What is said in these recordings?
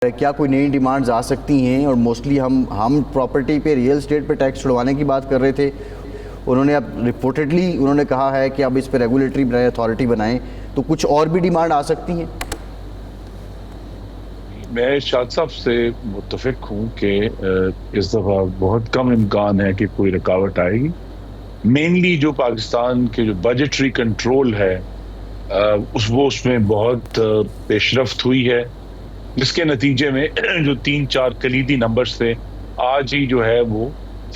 کیا کوئی نئی ڈیمانڈز آ سکتی ہیں؟ اور موسٹلی ہم پراپرٹی پہ، ریئل اسٹیٹ پہ ٹیکس چھڑوانے کی بات کر رہے تھے. انہوں نے اب رپورٹڈلی انہوں نے کہا ہے کہ اب اس پہ ریگولیٹری اتھارٹی بنائیں، تو کچھ اور بھی ڈیمانڈ آ سکتی ہیں؟ میں شاد صاحب سے متفق ہوں کہ اس دفعہ بہت کم امکان ہے کہ کوئی رکاوٹ آئے گی. مینلی جو پاکستان کے جو بجٹری کنٹرول ہے اس میں بہت پیش رفت ہوئی ہے، جس کے نتیجے میں جو 3-4 کلیدی نمبرز تھے، آج ہی جو ہے وہ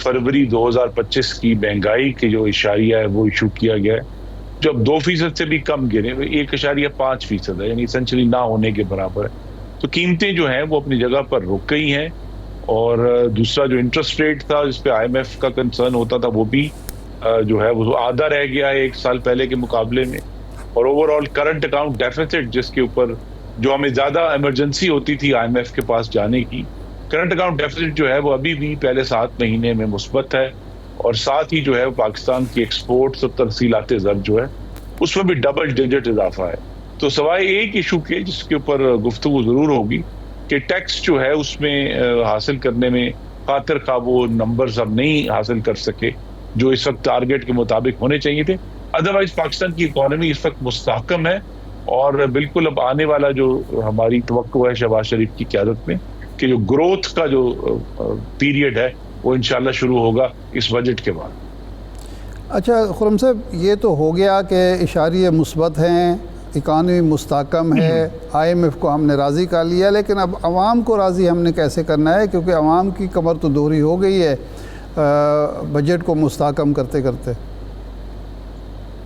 فروری 2025 کی مہنگائی کے جو اشاریہ ہے وہ ایشو کیا گیا ہے، جو اب 2% سے بھی کم گرے، 1.5% ہے، یعنی اسینچلی نہ ہونے کے برابر ہے. تو قیمتیں جو ہیں وہ اپنی جگہ پر رک گئی ہیں. اور دوسرا جو انٹرسٹ ریٹ تھا جس پہ IMF کا کنسرن ہوتا تھا، وہ بھی جو ہے وہ آدھا رہ گیا ہے 1 سال پہلے کے مقابلے میں. اور over all current account deficit, جس کے اوپر جو ہمیں زیادہ ایمرجنسی ہوتی تھی IMF کے پاس جانے کی، کرنٹ اکاؤنٹ ڈیفیسٹ جو ہے وہ ابھی بھی پہلے 7 مہینے میں مثبت ہے. اور ساتھ ہی جو ہے پاکستان کی ایکسپورٹس اور ترسیلات زر جو ہے اس میں بھی ڈبل ڈیجٹ اضافہ ہے. تو سوائے ایک ایشو کے جس کے اوپر گفتگو ضرور ہوگی کہ ٹیکس جو ہے اس میں حاصل کرنے میں خاطر خواہ وہ نمبرز ہم نہیں حاصل کر سکے جو اس وقت ٹارگٹ کے مطابق ہونے چاہیے تھے. ادروائز پاکستان کی اکانومی اس وقت مستحکم ہے، اور بالکل اب آنے والا جو ہماری توقع ہے شہباز شریف کی قیادت میں کہ جو گروتھ کا جو پیریڈ ہے وہ انشاءاللہ شروع ہوگا اس بجٹ کے بعد. اچھا خرم صاحب، یہ تو ہو گیا کہ اشاریہ مثبت ہیں، اکانومی مستحکم ہے، IMF کو ہم نے راضی کر لیا، لیکن اب عوام کو راضی ہم نے کیسے کرنا ہے؟ کیونکہ عوام کی کمر تو دوہری ہو گئی ہے بجٹ کو مستحکم کرتے کرتے.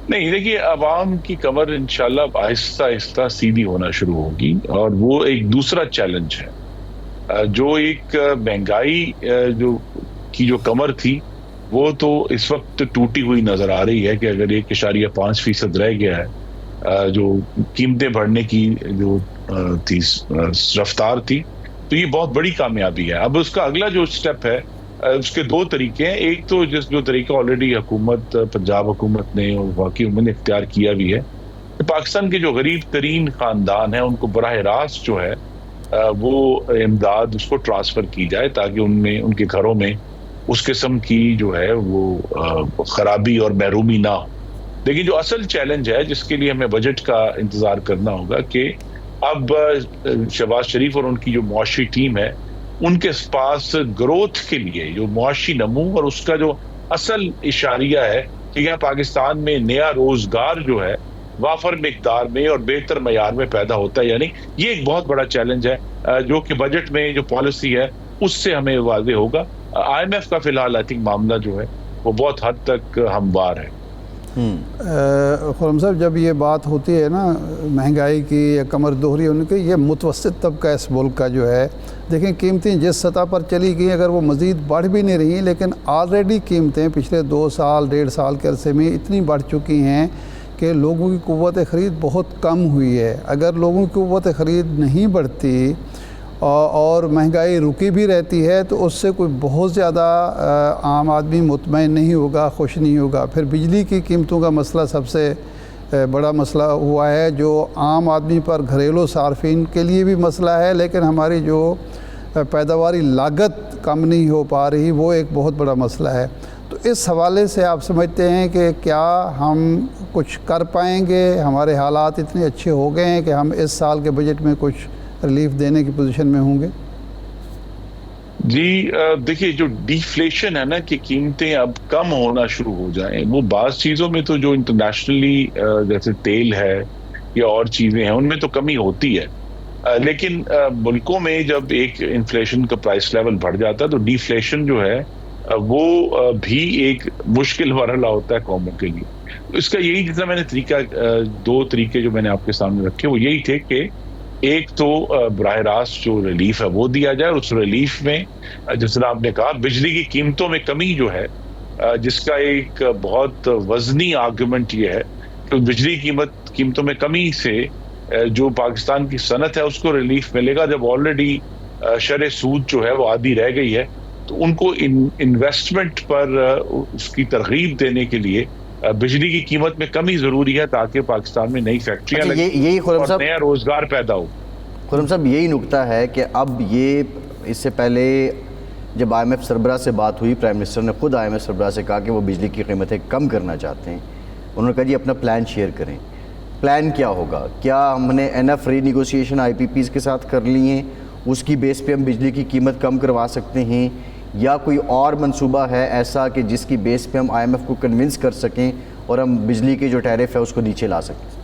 نہیں، دیکھیے عوام کی کمر انشاءاللہ آہستہ آہستہ سیدھی ہونا شروع ہوگی، اور وہ ایک دوسرا چیلنج ہے. جو ایک مہنگائی جو کمر تھی وہ تو اس وقت ٹوٹی ہوئی نظر آ رہی ہے کہ اگر 1.5% رہ گیا ہے جو قیمتیں بڑھنے کی جو رفتار تھی، تو یہ بہت بڑی کامیابی ہے. اب اس کا اگلا جو سٹیپ ہے، اس کے 2 طریقے ہیں. ایک تو جو طریقہ آلریڈی حکومت پنجاب حکومت نے اور وفاقی حکومت نے اختیار کیا بھی ہے، پاکستان کے جو غریب ترین خاندان ہیں ان کو براہ راست جو ہے وہ امداد اس کو ٹرانسفر کی جائے، تاکہ ان کے گھروں میں اس قسم کی جو ہے وہ خرابی اور محرومی نہ ہو. لیکن جو اصل چیلنج ہے جس کے لیے ہمیں بجٹ کا انتظار کرنا ہوگا کہ اب شہباز شریف اور ان کی جو معاشی ٹیم ہے ان کے پاس گروتھ کے لیے جو معاشی نمو اور اس کا جو اصل اشاریہ ہے کہ یہاں پاکستان میں نیا روزگار جو ہے وافر مقدار میں اور بہتر معیار میں پیدا ہوتا ہے، یعنی یہ ایک بہت بڑا چیلنج ہے جو کہ بجٹ میں جو پالیسی ہے اس سے ہمیں واضح ہوگا. IMF کا فی الحال معاملہ جو ہے وہ بہت حد تک ہموار ہے. خرم صاحب، جب یہ بات ہوتی ہے نا مہنگائی کی یا کمر دوہری ہونے کی، یہ متوسط طبقہ اس ملک کا جو ہے، دیکھیں قیمتیں جس سطح پر چلی گئی، اگر وہ مزید بڑھ بھی نہیں رہی، لیکن آلریڈی قیمتیں پچھلے 2 سال 1.5 سال کے عرصے میں اتنی بڑھ چکی ہیں کہ لوگوں کی قوت خرید بہت کم ہوئی ہے. اگر لوگوں کی قوت خرید نہیں بڑھتی اور مہنگائی رکی بھی رہتی ہے تو اس سے کوئی بہت زیادہ عام آدمی مطمئن نہیں ہوگا، خوش نہیں ہوگا. پھر بجلی کی قیمتوں کا مسئلہ سب سے بڑا مسئلہ ہوا ہے، جو عام آدمی پر گھریلو صارفین کے لیے بھی مسئلہ ہے، لیکن ہماری جو پیداواری لاگت کم نہیں ہو پا رہی وہ ایک بہت بڑا مسئلہ ہے. تو اس حوالے سے آپ سمجھتے ہیں کہ کیا ہم کچھ کر پائیں گے؟ ہمارے حالات اتنے اچھے ہو گئے ہیں کہ ہم اس سال کے بجٹ میں کچھ ریلیف دینے کی پوزیشن میں ہوں گے؟ جی دیکھیے، جو ڈیفلیشن ہے نا کہ قیمتیں اب کم ہونا شروع ہو جائیں، وہ بعض چیزوں میں تو جو انٹرنیشنلی جیسے تیل ہے یا اور چیزیں ہیں ان میں تو کمی ہوتی ہے، لیکن ملکوں میں جب ایک انفلیشن کا پرائس لیول بڑھ جاتا ہے تو ڈیفلیشن جو ہے وہ بھی ایک مشکل مرحلہ ہوتا ہے قوموں کے لیے. اس کا یہی جیسا میں نے 2 طریقے جو میں نے آپ کے سامنے رکھے وہ یہی تھے کہ ایک تو براہ راست جو ریلیف ہے وہ دیا جائے، اور اس ریلیف میں جس طرح آپ نے کہا بجلی کی قیمتوں میں کمی جو ہے، جس کا ایک بہت وزنی آرگومنٹ یہ ہے کہ بجلی قیمتوں میں کمی سے جو پاکستان کی صنعت ہے اس کو ریلیف ملے گا. جب آلریڈی شرح سود جو ہے وہ آدھی رہ گئی ہے تو ان کو انویسٹمنٹ پر اس کی ترغیب دینے کے لیے بجلی کی قیمت میں کمی ضروری ہے تاکہ پاکستان میں نئی فیکٹریاں لگیں اور نیا روزگار پیدا ہو. خرم صاحب یہی نکتہ ہے کہ اب یہ اس سے پہلے جب آئی ایم ایف سربراہ سے بات ہوئی، پرائم منسٹر نے خود آئی ایم ایف سربراہ سے کہا کہ وہ بجلی کی قیمتیں کم کرنا چاہتے ہیں. انہوں نے کہا جی اپنا پلان شیئر کریں. پلان کیا ہوگا؟ کیا ہم نے انف ری نیگوسیشن آئی پی پیز کے ساتھ کر لی ہیں، اس کی بیس پہ ہم بجلی کی قیمت کم کروا سکتے ہیں، یا کوئی اور منصوبہ ہے ایسا کہ جس کی بیس پہ ہم آئی ایم ایف کو کنونس کر سکیں اور ہم بجلی کے جو ٹیرف ہے اس کو نیچے لا سکیں؟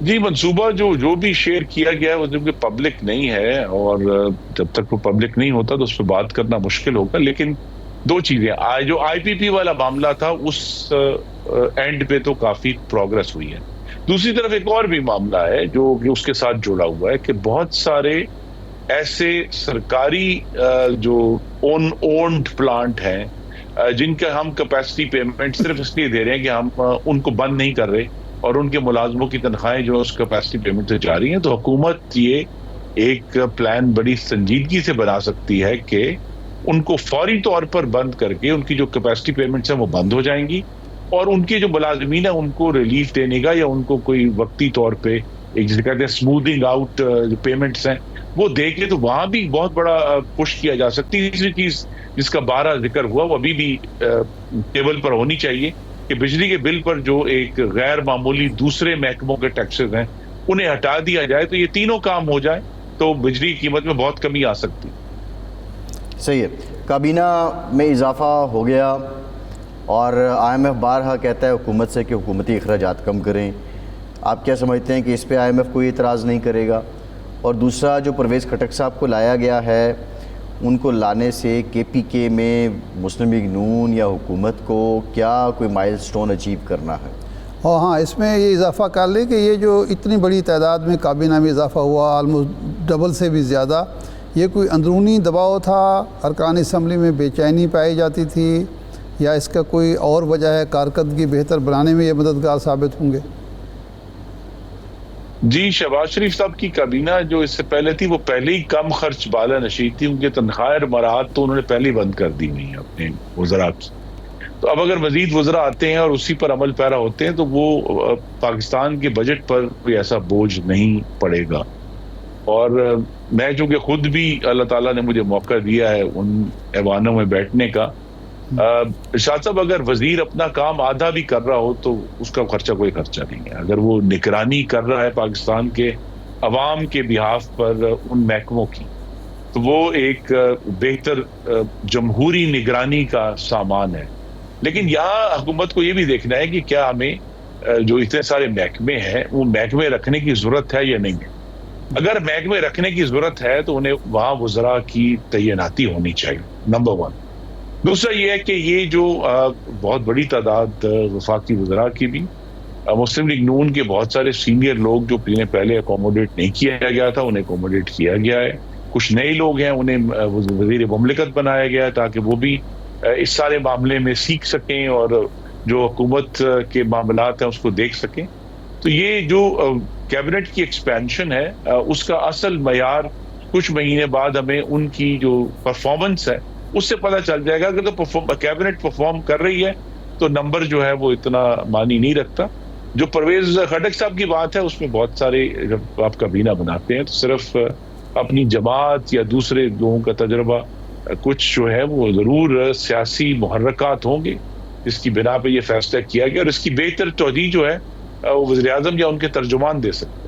جی منصوبہ جو بھی شیئر کیا گیا ہے وہ جبکہ پبلک نہیں ہے، اور جب تک وہ پبلک نہیں ہوتا تو اس پہ بات کرنا مشکل ہوگا. لیکن دو چیزیں، جو آئی پی پی والا معاملہ تھا اس اینڈ پہ تو کافی پروگرس ہوئی ہے. دوسری طرف ایک اور بھی معاملہ ہے جو کہ اس کے ساتھ جڑا ہوا ہے کہ بہت سارے ایسے سرکاری جو اونڈ پلانٹ ہیں جن کا ہم کیپیسٹی پیمنٹ صرف اس لیے دے رہے ہیں کہ ہم ان کو بند نہیں کر رہے اور ان کے ملازموں کی تنخواہیں جو اس کیپیسٹی پیمنٹ سے جاری ہیں، تو حکومت یہ ایک پلان بڑی سنجیدگی سے بنا سکتی ہے کہ ان کو فوری طور پر بند کر کے ان کی جو کیپیسٹی پیمنٹس ہیں وہ بند ہو جائیں گی، اور ان کے جو ملازمین ہیں ان کو ریلیف دینے کا یا ان کو کوئی وقتی طور پہ ایک جسے کہتے ہیں اسموتھنگ آؤٹ جو پیمنٹس ہیں وہ دے کے، تو وہاں بھی بہت بڑا پش کیا جا سکتی ہے. تیسری چیز جس کا بارہ ذکر ہوا وہ ابھی بھی ٹیبل پر ہونی چاہیے کہ بجلی کے بل پر جو ایک غیر معمولی دوسرے محکموں کے ٹیکسز ہیں انہیں ہٹا دیا جائے، تو یہ تینوں کام ہو جائے تو بجلی کی قیمت میں بہت کمی آ سکتی. صحیح ہے. کابینہ میں اضافہ ہو گیا اور آئی ایم ایف بارہا کہتا ہے حکومت سے کہ حکومتی اخراجات کم کریں. آپ کیا سمجھتے ہیں کہ اس پہ آئی ایم ایف کوئی اعتراض نہیں کرے گا؟ اور دوسرا جو پرویز خٹک صاحب کو لایا گیا ہے، ان کو لانے سے کے پی کے میں مسلم لیگ نون یا حکومت کو کیا کوئی مائل سٹون اچیو کرنا ہے؟ اور ہاں اس میں یہ اضافہ کر لیں کہ یہ جو اتنی بڑی تعداد میں کابینہ میں اضافہ ہوا، آلموسٹ ڈبل سے بھی زیادہ، یہ کوئی اندرونی دباؤ تھا، ارکان اسمبلی میں بے چینی پائی جاتی تھی، یا اس کا کوئی اور وجہ ہے؟ کارکردگی بہتر بنانے میں یہ مددگار ثابت ہوں گے؟ جی شہباز شریف صاحب کی کابینہ جو اس سے پہلے تھی وہ پہلے ہی کم خرچ بالا نشین تھی، ان کے تنخواہیں اور مراحت تو انہوں نے پہلے ہی بند کر دی ہوئی ہیں اپنے وزراء کی. تو اب اگر مزید وزراء آتے ہیں اور اسی پر عمل پیرا ہوتے ہیں تو وہ پاکستان کے بجٹ پر کوئی ایسا بوجھ نہیں پڑے گا. اور میں چونکہ خود بھی اللہ تعالیٰ نے مجھے موقع دیا ہے ان ایوانوں میں بیٹھنے کا، ارشاد صاحب اگر وزیر اپنا کام آدھا بھی کر رہا ہو تو اس کا خرچہ کوئی خرچہ نہیں ہے. اگر وہ نگرانی کر رہا ہے پاکستان کے عوام کے بہاف پر ان محکموں کی، تو وہ ایک بہتر جمہوری نگرانی کا سامان ہے. لیکن یہاں حکومت کو یہ بھی دیکھنا ہے کہ کیا ہمیں جو اتنے سارے محکمے ہیں وہ محکمے رکھنے کی ضرورت ہے یا نہیں ہے. اگر محکمے رکھنے کی ضرورت ہے تو انہیں وہاں وزراء کی تعیناتی ہونی چاہیے، نمبر 1. دوسرا یہ ہے کہ یہ جو بہت بڑی تعداد وفاقی وزراء کی بھی، مسلم لیگ نون کے بہت سارے سینئر لوگ جو پہلے اکوموڈیٹ نہیں کیا گیا تھا انہیں اکوموڈیٹ کیا گیا ہے. کچھ نئے لوگ ہیں انہیں وزیر مملکت بنایا گیا ہے تاکہ وہ بھی اس سارے معاملے میں سیکھ سکیں اور جو حکومت کے معاملات ہیں اس کو دیکھ سکیں. تو یہ جو کیبنٹ کی ایکسپینشن ہے اس کا اصل معیار کچھ مہینے بعد ہمیں ان کی جو پرفارمنس ہے اس سے پتہ چل جائے گا. اگر تو کیبنٹ پرفارم کر رہی ہے تو نمبر جو ہے وہ اتنا معنی نہیں رکھتا. جو پرویز خٹک صاحب کی بات ہے اس میں بہت سارے جب آپ کابینہ بناتے ہیں تو صرف اپنی جماعت یا دوسرے لوگوں کا تجربہ، کچھ جو ہے وہ ضرور سیاسی محرکات ہوں گے جس کی بنا پہ یہ فیصلہ کیا گیا، اور اس کی بہتر توضیح جو ہے وہ وزیر اعظم یا ان کے ترجمان دے سکتے ہیں.